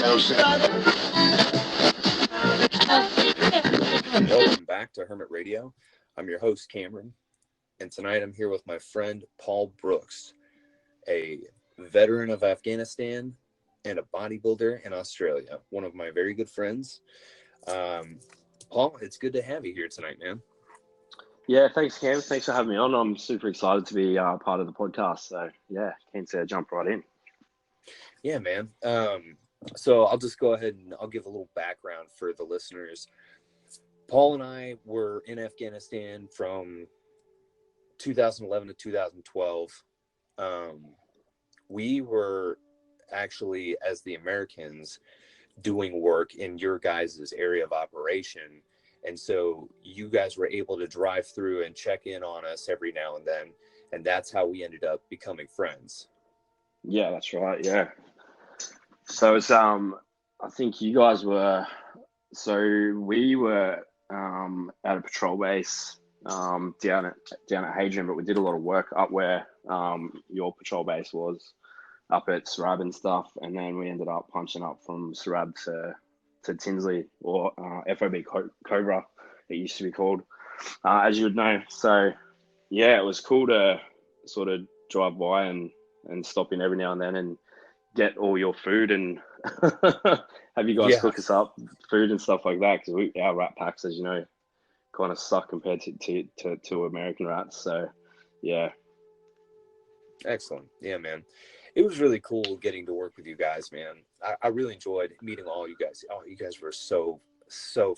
Welcome back to Hermit Radio. I'm your host, Cameron, and tonight I'm here with my friend, Paul Brooks, a veteran of Afghanistan and a bodybuilder in Australia, one of my very good friends. Paul, it's good to have you here tonight, man. Yeah, thanks, Cam. Thanks for having me on. I'm super excited to be part of the podcast. So, yeah, keen to jump right in. Yeah, man. So I'll just go ahead and I'll give a little background for the listeners. Paul and I were in Afghanistan from 2011 to 2012. We were actually, as the Americans, doing work in your guys' area of operation. And so you guys were able to drive through and check in on us every now and then. And that's how we ended up becoming friends. Yeah, that's right. Yeah. So it's I think you guys were. So we were at a patrol base down at Hadrian, but we did a lot of work up where your patrol base was, up at Sarab and stuff, and then we ended up punching up from Sarab to Tinsley, or FOB Cobra, it used to be called, as you would know. So yeah, it was cool to sort of drive by and stop in every now and then and get all your food and have you guys cook us up food and stuff like that, because our rat packs, as you know, kind of suck compared to American rats. So yeah. Excellent. Yeah, man. It was really cool getting to work with you guys, man. I really enjoyed meeting all you guys. Oh, you guys were so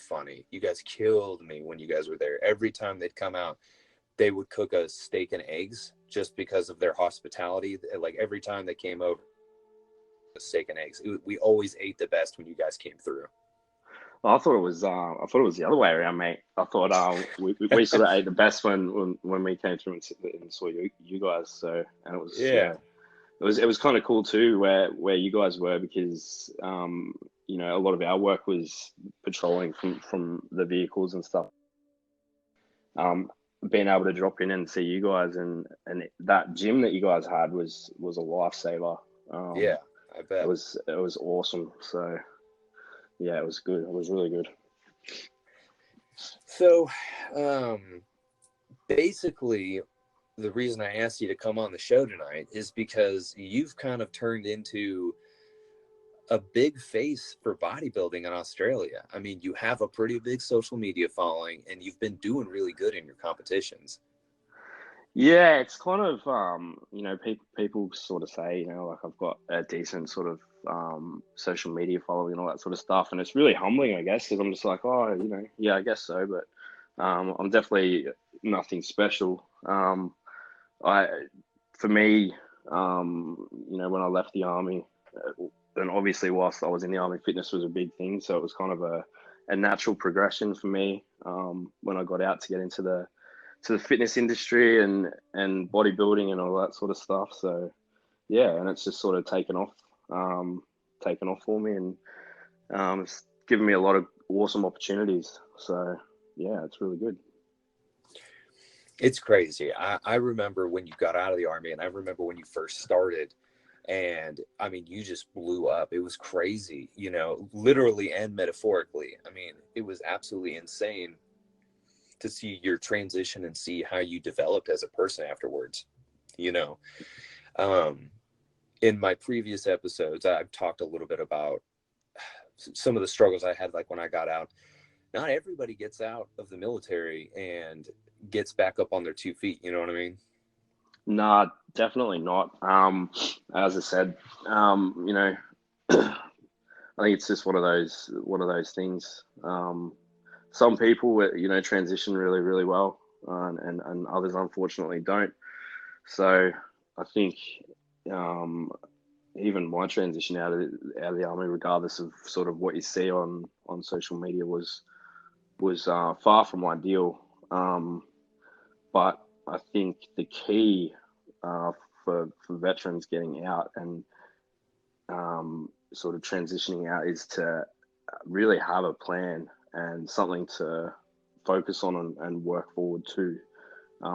funny. You guys killed me when you guys were there. Every time they'd come out, they would cook us steak and eggs just because of their hospitality. Like every time they came over, steak and eggs. We always ate the best when you guys came through. Well, I thought it was the other way around, mate. I thought we sort of ate the best when we came through and saw you guys. So, and it was it was kind of cool too where you guys were, because you know, a lot of our work was patrolling from the vehicles and stuff. Being able to drop in and see you guys and that gym that you guys had was a lifesaver. Yeah, I bet. It was awesome. So yeah, it was good. It was really good. So basically, the reason I asked you to come on the show tonight is because you've kind of turned into a big face for bodybuilding in Australia. I mean, you have a pretty big social media following and you've been doing really good in your competitions. Yeah, it's kind of, you know, people sort of say, you know, like I've got a decent sort of social media following and all that sort of stuff. And it's really humbling, I guess, because I'm just like, oh, you know, yeah, I guess so. But I'm definitely nothing special. For me, you know, when I left the army, and obviously whilst I was in the army, fitness was a big thing. So it was kind of a natural progression for me when I got out to get into the fitness industry and bodybuilding and all that sort of stuff. So yeah, and it's just sort of taken off for me, and it's given me a lot of awesome opportunities. So yeah, it's really good. It's crazy. I remember when you got out of the army, and I remember when you first started, and I mean, you just blew up. It was crazy, you know, literally and metaphorically. I mean, it was absolutely insane to see your transition and see how you developed as a person afterwards. You know, in my previous episodes, I've talked a little bit about some of the struggles I had, like when I got out. Not everybody gets out of the military and gets back up on their 2 feet. You know what I mean? Nah, definitely not. As I said, you know, I think it's just one of those things. Some people, you know, transition really, really well, and others unfortunately don't. So I think even my transition out of the army, regardless of sort of what you see on social media, was far from ideal. But I think the key for veterans getting out and sort of transitioning out is to really have a plan and something to focus on and work forward to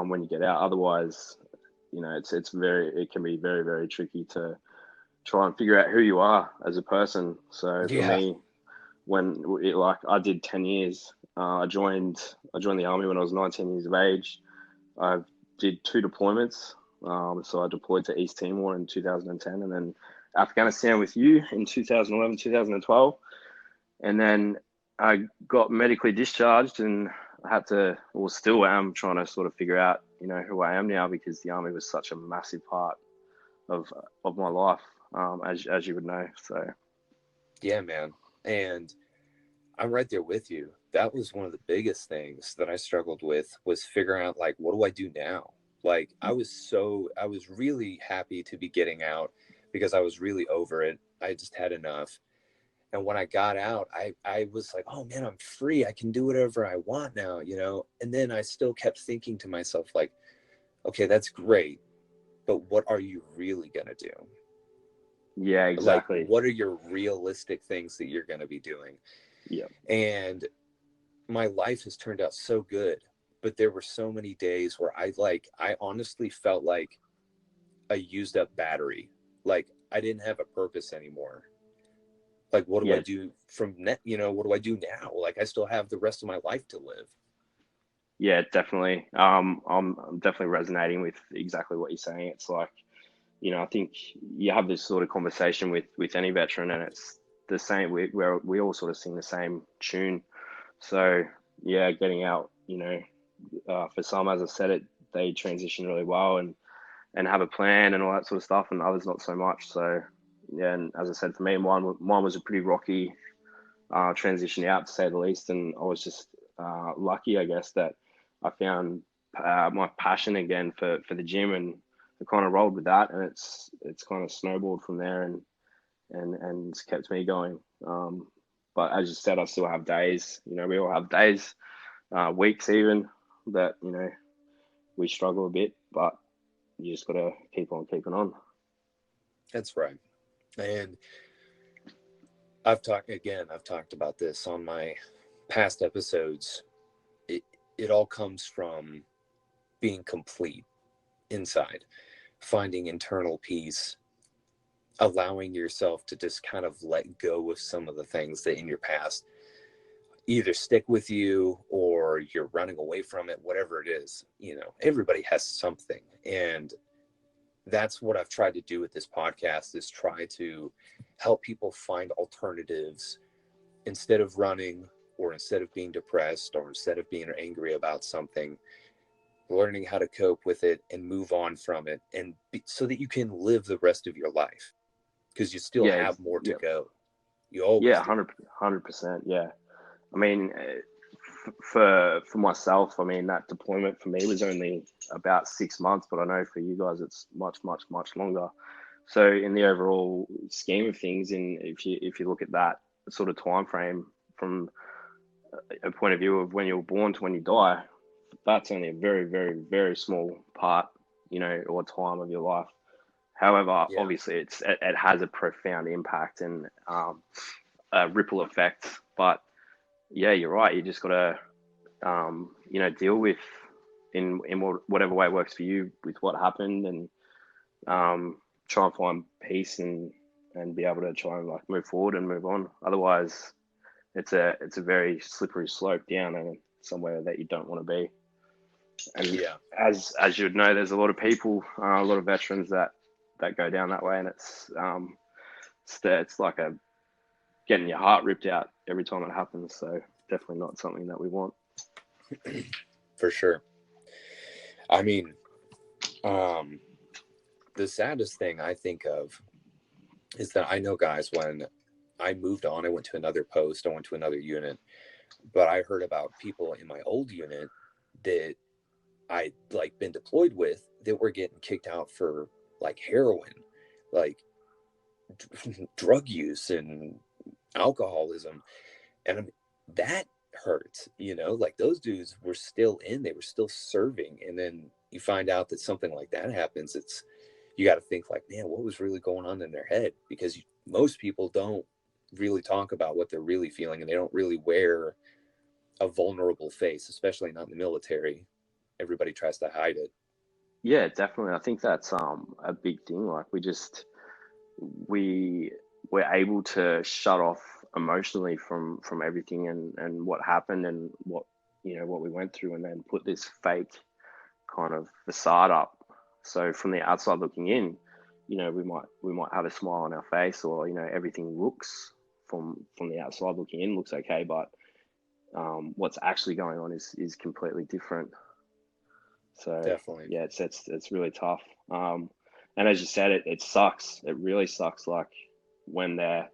when you get out. Otherwise, you know, it can be very, very tricky to try and figure out who you are as a person. So for Yeah. me, like I did 10 years, I joined the army when I was 19 years of age. I did 2 deployments. So I deployed to East Timor in 2010, and then Afghanistan with you in 2011, 2012. And then I got medically discharged, and I had to, or still am, trying to sort of figure out, who I am now, because the army was such a massive part of my life, as you would know. So Yeah, man. And I'm right there with you. That was one of the biggest things that I struggled with, was figuring out, like, what do I do now? Like, I was really happy to be getting out because I was really over it. I just had enough. And when I got out, I was like, oh man, I'm free. I can do whatever I want now, you know? And then I still kept thinking to myself, like, okay, that's great, but what are you really going to do? yeah, Like, exactly. what are your realistic things that you're going to be doing? Yeah, And my life has turned out so good, but there were so many days where I honestly felt like a used up battery. Like, I didn't have a purpose anymore. Like, what do I yeah, do from net? What do I do now? Like, I still have the rest of my life to live. yeah, definitely. I'm definitely resonating with exactly what you're saying. It's like, I think you have this sort of conversation with any veteran, and it's the same. We all sort of sing the same tune. So yeah, getting out, for some, as I said, they transition really well and have a plan and all that sort of stuff, and others not so much. So yeah, and as I said, for me, mine was a pretty rocky transition out, to say the least, and I was just lucky, I guess, that I found my passion again for the gym, and I kind of rolled with that, and it's kind of snowballed from there, and it's kept me going. But as you said, I still have days. We all have days, weeks even, that we struggle a bit, but you just got to keep on keeping on. That's right. And I've talked about this on my past episodes. It all comes from being complete inside, finding internal peace, allowing yourself to just kind of let go of some of the things that in your past either stick with you or you're running away from it, whatever it is. Everybody has something. And that's what I've tried to do with this podcast, is try to help people find alternatives instead of running, or instead of being depressed, or instead of being angry about something, learning how to cope with it and move on from it, and so that you can live the rest of your life, because you still Yeah, have more to yeah, go. You always yeah, do. 100%. Yeah, I mean, for myself, I mean, that deployment for me was only about 6 months, but I know for you guys it's much, much, much longer. So in the overall scheme of things, if you look at that sort of time frame from a point of view of when you're born to when you die, that's only a very, very, very small part, or time of your life. However, Yeah. obviously, it has a profound impact and a ripple effect. But yeah, you're right. You just got to deal with in whatever way works for you with what happened, and try and find peace and be able to try and like move forward and move on. Otherwise, it's a very slippery slope down and somewhere that you don't want to be. And Yeah. as you'd know, there's a lot of people, a lot of veterans that go down that way, and it's like a getting your heart ripped out every time it happens. So definitely not something that we want. For sure. I mean, um, the saddest thing I think of is that I know guys, when I moved on, I went to another post, I went to another unit, but I heard about people in my old unit that I like been deployed with that were getting kicked out for like heroin, like drug use and alcoholism. And that hurts, like those dudes were still they were still serving. And then you find out that something like that happens. You got to think like, man, what was really going on in their head? Because most people don't really talk about what they're really feeling, and they don't really wear a vulnerable face, especially not in the military. Everybody tries to hide it. Yeah, definitely. I think that's a big thing. Like we were able to shut off emotionally from everything and what happened and what what we went through, and then put this fake kind of facade up. So from the outside looking in, we might have a smile on our face, or everything looks from the outside looking in looks okay, but what's actually going on is completely different. So Definitely. yeah, it's really tough. And as you said, it sucks. It really sucks. Like when they're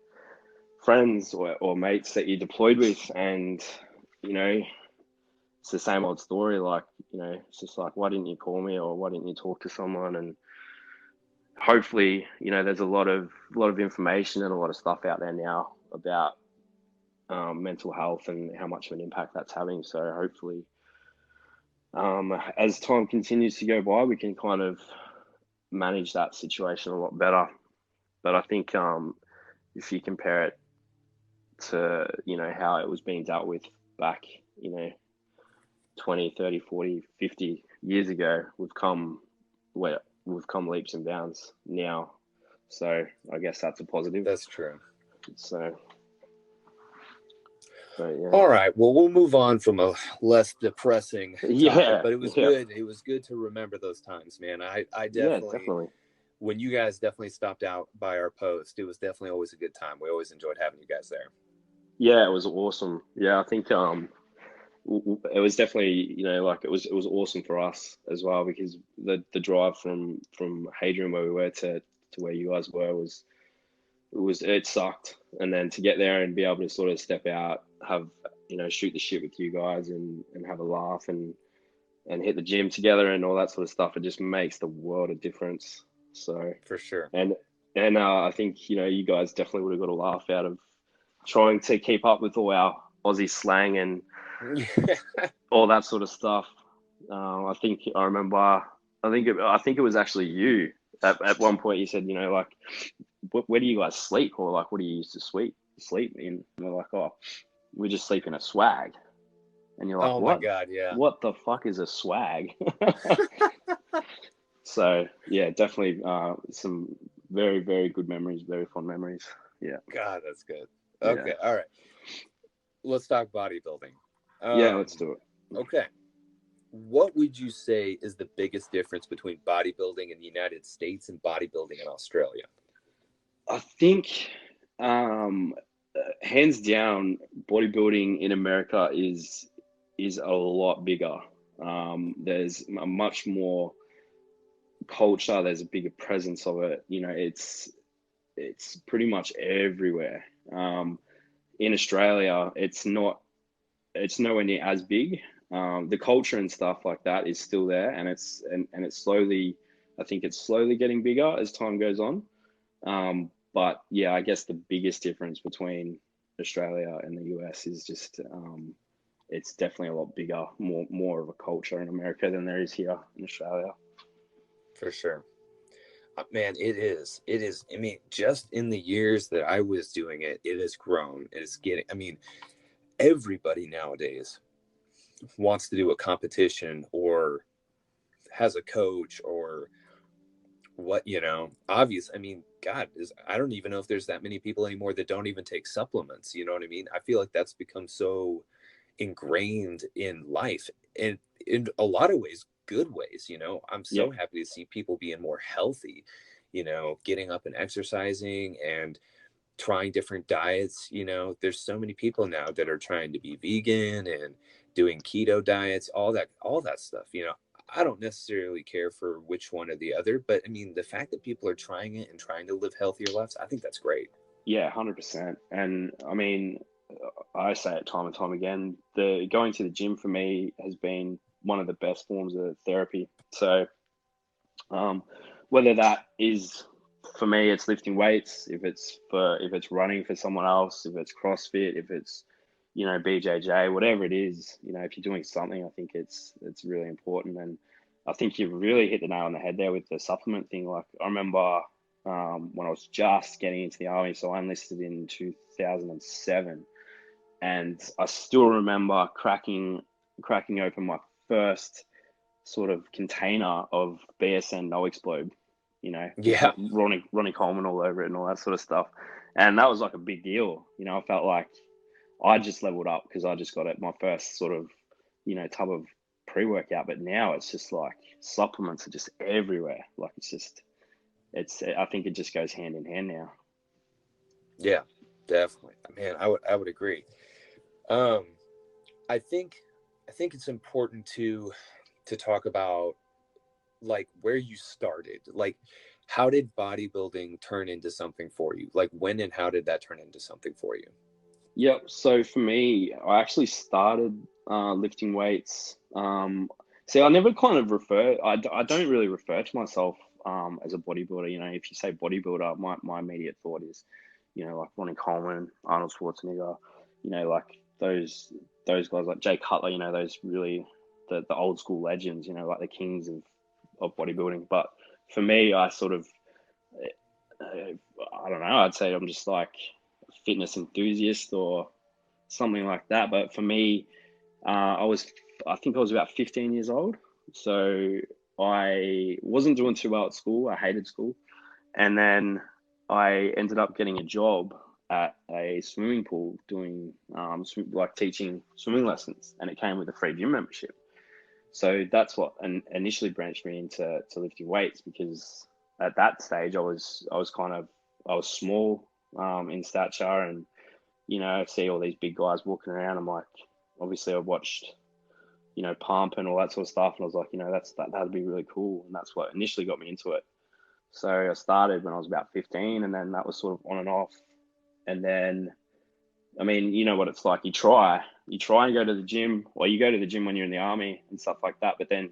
friends or mates that you deployed with, and it's the same old story. Like it's just like, why didn't you call me, or why didn't you talk to someone? And hopefully, there's a lot of information and a lot of stuff out there now about mental health and how much of an impact that's having. So hopefully, as time continues to go by, we can kind of manage that situation a lot better. But I think if you compare it to how it was being dealt with back 20, 30, 40, 50 years ago, we've come leaps and bounds now. So I guess that's a positive. That's true. So yeah. All right. Well, we'll move on from a less depressing topic, but it was good. It was good to remember those times, man. I definitely, when you guys definitely stopped out by our post, it was definitely always a good time. We always enjoyed having you guys there. Yeah, it was awesome. Yeah, I think it was definitely it was awesome for us as well, because the drive from Hadrian, where we were, to where you guys were, it sucked, and then to get there and be able to sort of step out, have shoot the shit with you guys and have a laugh and hit the gym together and all that sort of stuff, it just makes the world of difference. So for sure. And I think you guys definitely would have got a laugh out of trying to keep up with all our Aussie slang and all that sort of stuff. I think I remember. I think it was actually you at one point. You said, like, where do you guys sleep, or like, what do you used to sleep in? And we're like, oh, we just sleep in a swag. And you're like, oh what? My God, yeah. What the fuck is a swag? So yeah, definitely some very, very good memories, very fond memories. Yeah. God, that's good. Okay, yeah. All right. Let's talk bodybuilding. Yeah, let's do it. Okay. What would you say is the biggest difference between bodybuilding in the United States and bodybuilding in Australia? I think, hands down, bodybuilding in America is a lot bigger. There's a much more culture. There's a bigger presence of it. It's pretty much everywhere. In Australia, it's nowhere near as big. The culture and stuff like that is still there, and it's slowly, I think it's slowly getting bigger as time goes on. But yeah, I guess the biggest difference between Australia and the US is just it's definitely a lot bigger, more of a culture in America than there is here in Australia. For sure. Man, it is. I mean, just in the years that I was doing it, it has grown. It's getting, I mean, everybody nowadays wants to do a competition or has a coach or what, obvious. I mean, God, I don't even know if there's that many people anymore that don't even take supplements. You know what I mean? I feel like that's become so ingrained in life, and in a lot of ways, good ways. I'm so happy to see people being more healthy, getting up and exercising and trying different diets. There's so many people now that are trying to be vegan and doing keto diets, all that stuff. I don't necessarily care for which one or the other, but I mean, the fact that people are trying it and trying to live healthier lives, I think that's great. Yeah, 100%. And I mean, I say it time and time again, going to the gym for me has been one of the best forms of therapy. So whether that is, for me, it's lifting weights, if it's running for someone else, if it's CrossFit, if it's BJJ, whatever it is, if you're doing something, I think it's really important. And I think you've really hit the nail on the head there with the supplement thing. Like, I remember when I was just getting into the army, so I enlisted in 2007, and I still remember cracking open my first sort of container of BSN No Explode, with Yeah. Ronnie Coleman all over it and all that sort of stuff. And that was like a big deal. I felt like I just leveled up because I just got my first sort of, tub of pre-workout. But now it's just like supplements are just everywhere. Like I think it just goes hand in hand now. Yeah, definitely. Man, I would agree. Um, I think it's important to talk about like where you started. Like, how did bodybuilding turn into something for you? Like, when and how did that turn into something for you? Yep. So for me, I actually started lifting weights. See, I never kind of I don't really refer to myself as a bodybuilder. If you say bodybuilder, my immediate thought is, like Ronnie Coleman, Arnold Schwarzenegger, like those guys like Jay Cutler, those really the old school legends, like the kings of bodybuilding. But for me, I sort of, I don't know, I'd say I'm just like a fitness enthusiast or something like that. But for me, I think I was about 15 years old. So I wasn't doing too well at school. I hated school. And then I ended up getting a job at a swimming pool doing like teaching swimming lessons, and it came with a free gym membership. So that's what initially branched me into lifting weights, because at that stage I was small in stature, and I see all these big guys walking around. I'm like, obviously I watched pump and all that sort of stuff, and I was like, that'd be really cool, and that's what initially got me into it. So I started when I was about 15, and then that was sort of on and off. And then, I mean, you know what it's like. You try and go to the gym, or you go to the gym when you're in the army and stuff like that. But then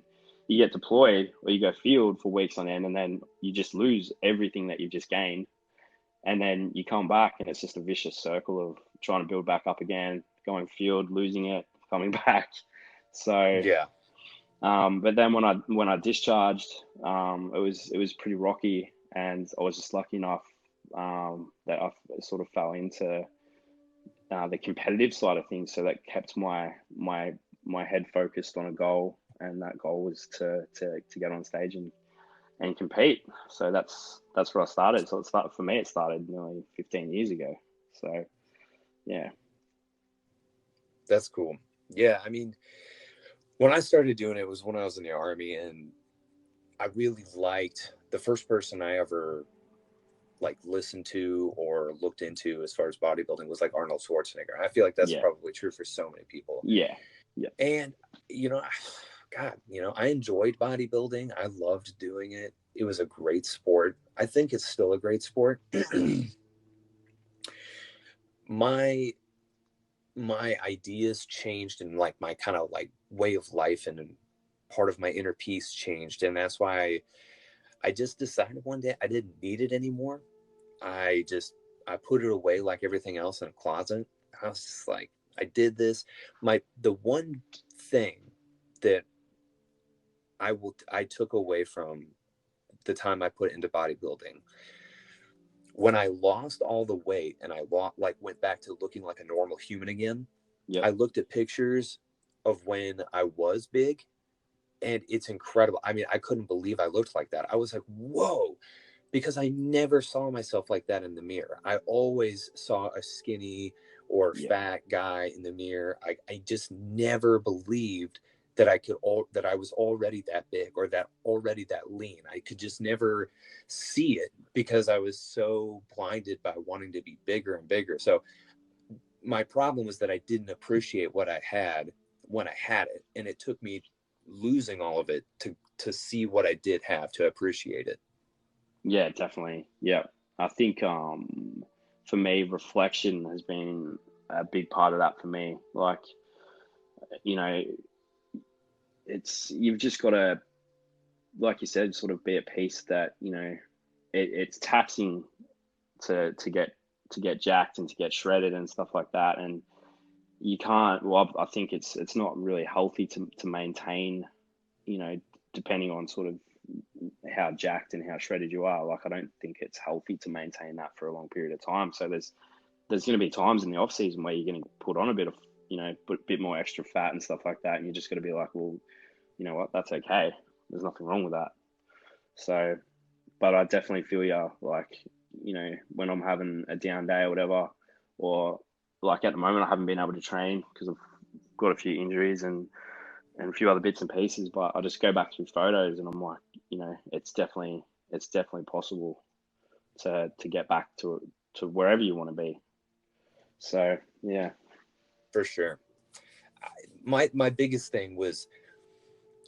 you get deployed or you go field for weeks on end, and then you just lose everything that you've just gained. And then you come back, and it's just a vicious circle of trying to build back up again, going field, losing it, coming back. So, Yeah. but then when I discharged, it was pretty rocky, and I was just lucky enough that I sort of fell into the competitive side of things. So that kept my head focused on a goal, and that goal was to get on stage and compete. So that's where I started. So for me, it started nearly 15 years ago. So yeah. That's cool. Yeah, I mean, when I started doing it was when I was in the army, and I really liked the first person I ever like listened to or looked into as far as bodybuilding was like Arnold Schwarzenegger. I feel like that's Yeah. probably true for so many people. Yeah. Yeah. And you know, God, I enjoyed bodybuilding. I loved doing it. It was a great sport. I think it's still a great sport. my my ideas changed, and like my kind of like way of life and part of my inner peace changed, and that's why I just decided one day I didn't need it anymore. I put it away like everything else in a closet. I was just like, I did this. The one thing that I took away from the time I put into bodybuilding, when I lost all the weight and like went back to looking like a normal human again, Yep. I looked at pictures of when I was big, and it's incredible. I mean, I couldn't believe I looked like that. I was like, whoa, because I never saw myself like that in the mirror. I always saw a skinny or Yeah. fat guy in the mirror. I just never believed that that I was already that big or that already that lean. I could just never see it because I was so blinded by wanting to be bigger and bigger. So my problem was that I didn't appreciate what I had when I had it, and it took me losing all of it to see what I did have to appreciate it. Yeah, definitely. Yeah. I think for me, reflection has been a big part of that for me. Like, you know, you've just got to, like you said, sort of be at peace that, it's taxing to get jacked and to get shredded and stuff like that. And you can't, well, I think it's not really healthy to maintain, depending on sort of how jacked and how shredded you are. Like, I don't think it's healthy to maintain that for a long period of time. So there's going to be times in the off season where you're going to put on a bit of, put a bit more extra fat and stuff like that. And you're just going to be like, well, you know what, that's okay. There's nothing wrong with that. So but I definitely feel you. Like, you know, when I'm having a down day or whatever, or like at the moment, I haven't been able to train because I've got a few injuries and a few other bits and pieces. But I just go back through photos and I'm like, you know, it's definitely possible to get back to wherever you want to be. So yeah, For sure. My biggest thing was,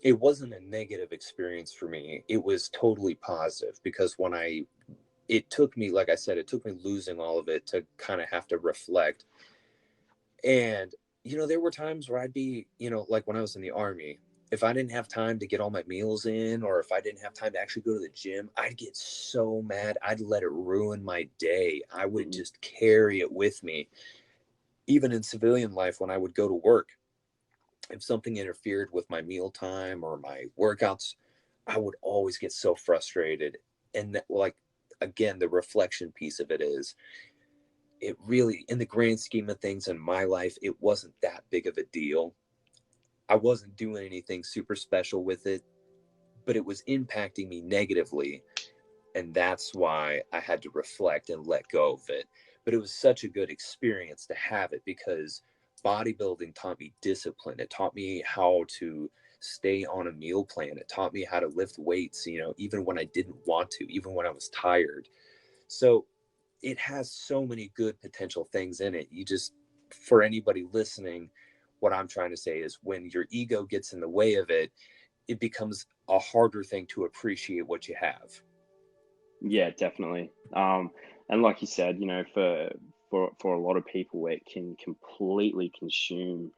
it wasn't a negative experience for me. It was totally positive, because it took me, like I said, it took me losing all of it to kind of have to reflect. And, you know, there were times where I'd be, you know, like when I was in the Army, if I didn't have time to get all my meals in, or if I didn't have time to actually go to the gym, I'd get so mad. I'd let it ruin my day. I would just carry it with me. Even in civilian life, when I would go to work, if something interfered with my meal time or my workouts, I would always get so frustrated. And that, like, again, the reflection piece of it is, it really, in the grand scheme of things in my life, it wasn't that big of a deal. I wasn't doing anything super special with it, but it was impacting me negatively. And that's why I had to reflect and let go of it. But it was such a good experience to have it, because bodybuilding taught me discipline. It taught me how to stay on a meal plan. It taught me how to lift weights, you know, even when I didn't want to, even when I was tired. So it has so many good potential things in it. You just, for anybody listening, what I'm trying to say is, when your ego gets in the way of it, it becomes a harder thing to appreciate what you have. Yeah, definitely. And like you said, you know, for a lot of people, it can completely consume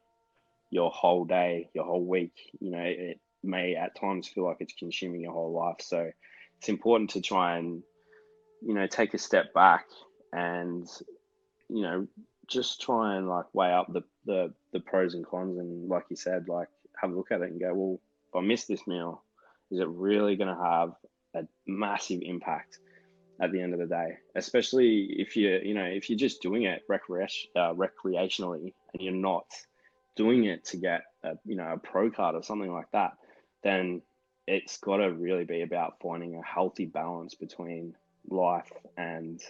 your whole day, your whole week. You know, it may at times feel like it's consuming your whole life. So it's important to try and, you know, take a step back and, you know, just try and like weigh up the pros and cons, and like you said, like have a look at it and go, well, if I miss this meal, is it really going to have a massive impact at the end of the day? Especially if if you're just doing it recreationally, and you're not doing it to get a pro card or something like that, then it's got to really be about finding a healthy balance between life and,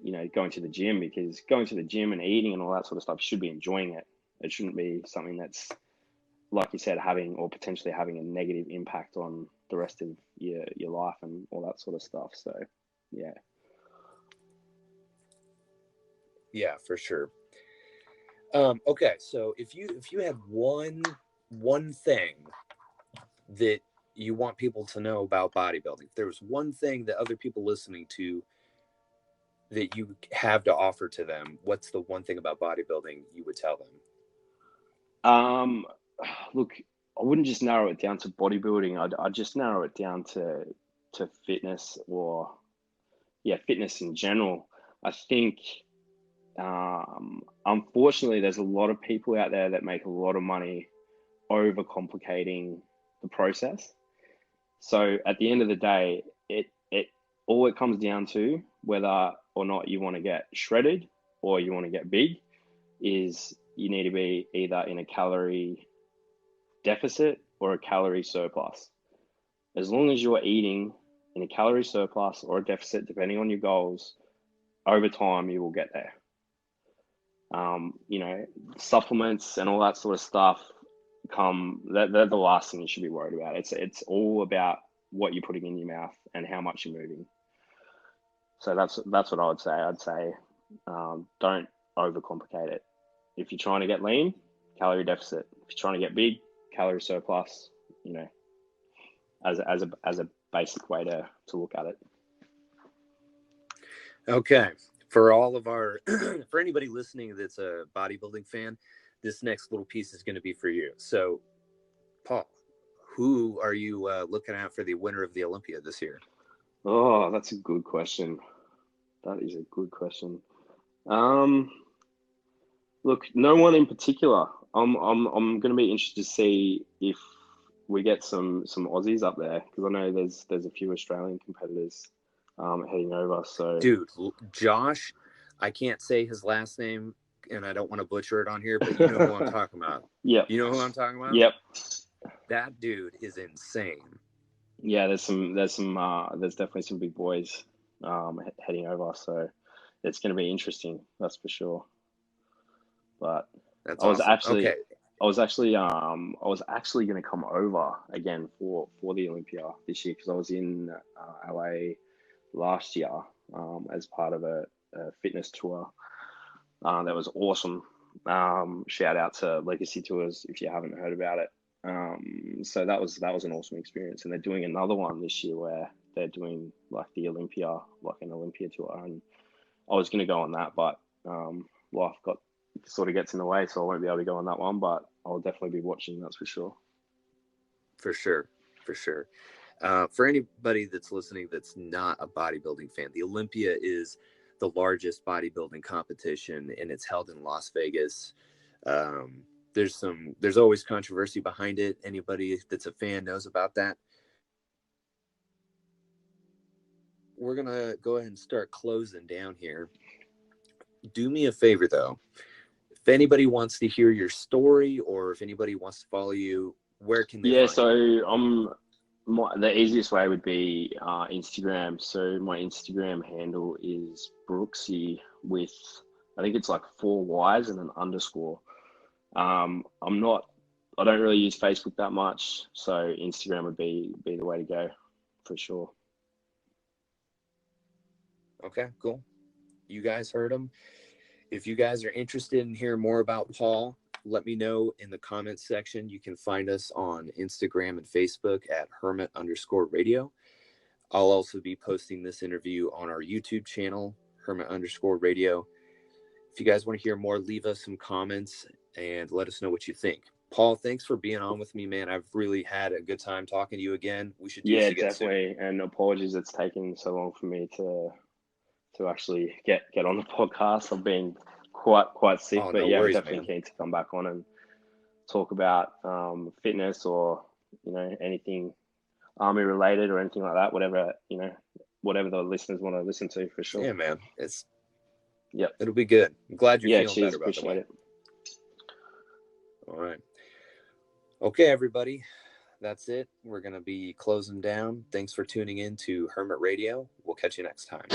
you know, going to the gym. Because going to the gym and eating and all that sort of stuff, you should be enjoying it. It shouldn't be something that's, like you said, having or potentially having a negative impact on the rest of your life and all that sort of stuff. So yeah. Yeah, for sure. Okay, so if you had one thing that you want people to know about bodybuilding, if there was one thing that other people listening to that you have to offer to them, what's the one thing about bodybuilding you would tell them? Look, I wouldn't just narrow it down to bodybuilding. I'd just narrow it down to fitness, or yeah, fitness in general. I think, unfortunately, there's a lot of people out there that make a lot of money overcomplicating the process. So at the end of the day, it all it comes down to, whether or not you want to get shredded or you want to get big, is you need to be either in a calorie deficit or a calorie surplus. As long as you're eating in a calorie surplus or a deficit, depending on your goals, over time you will get there. You know, supplements and all that sort of stuff they're the last thing you should be worried about. It's all about what you're putting in your mouth and how much you're moving. So that's what I would say. I'd say, don't overcomplicate it. If you're trying to get lean, calorie deficit. If you're trying to get big, calorie surplus. You know, as a basic way to look at it. Okay, for all of our for anybody listening that's a bodybuilding fan, this next little piece is going to be for you. So, Paul, who are you looking at for the winner of the Olympia this year? Oh, that's a good question. That is a good question. Look, no one in particular. I'm going to be interested to see if we get some Aussies up there, because I know there's a few Australian competitors heading over. So, Dude, Josh, I can't say his last name, and I don't want to butcher it on here, but you know who I'm talking about. Yep. You know who I'm talking about? Yep. That dude is insane. Yeah, there's definitely some big boys heading over, so it's going to be interesting, that's for sure. But That's I was awesome. actually Okay. I was actually going to come over again for the Olympia this year because I was in LA last year as part of a fitness tour. That was awesome. Shout out to Legacy Tours if you haven't heard about it. So that was an awesome experience, and they're doing another one this year where they're doing like the Olympia, like an Olympia tour, and I was going to go on that, but life got sort of gets in the way, so I won't be able to go on that one. But I'll definitely be watching, that's for sure. For sure. For sure. For anybody that's listening that's not a bodybuilding fan, the Olympia is the largest bodybuilding competition, and it's held in Las Vegas. Um, there's always controversy behind it. Anybody that's a fan knows about that. We're gonna go ahead and start closing down here. Do me a favor though. If anybody wants to hear your story, or if anybody wants to follow you, where can they Yeah, find so you? the easiest way would be Instagram. So my Instagram handle is Brooksy with, I think it's like 4 Y's and an underscore. I'm not, I don't really use Facebook that much, so Instagram would be the way to go for sure. Okay, cool. You guys heard him. If you guys are interested in hearing more about Paul, let me know in the comments section. You can find us on Instagram and Facebook at Hermit_radio. I'll also be posting this interview on our YouTube channel, Hermit_radio. If you guys want to hear more, leave us some comments and let us know what you think. Paul, thanks for being on with me, man. I've really had a good time talking to you again. We should do this Yeah, again soon. definitely. And apologies it's taken so long for me to actually get on the podcast. I've been quite sick, Oh, but no yeah, I'm worries, definitely man. keen to come back on and talk about fitness or anything army related or anything like that. Whatever the listeners want to listen to, for sure. Yeah, man. Yep. It'll be good. I'm glad you're Yeah. feeling Cheers. better, by the Appreciate way. it. All right. Okay, everybody. That's it. We're going to be closing down. Thanks for tuning in to Hermit Radio. We'll catch you next time.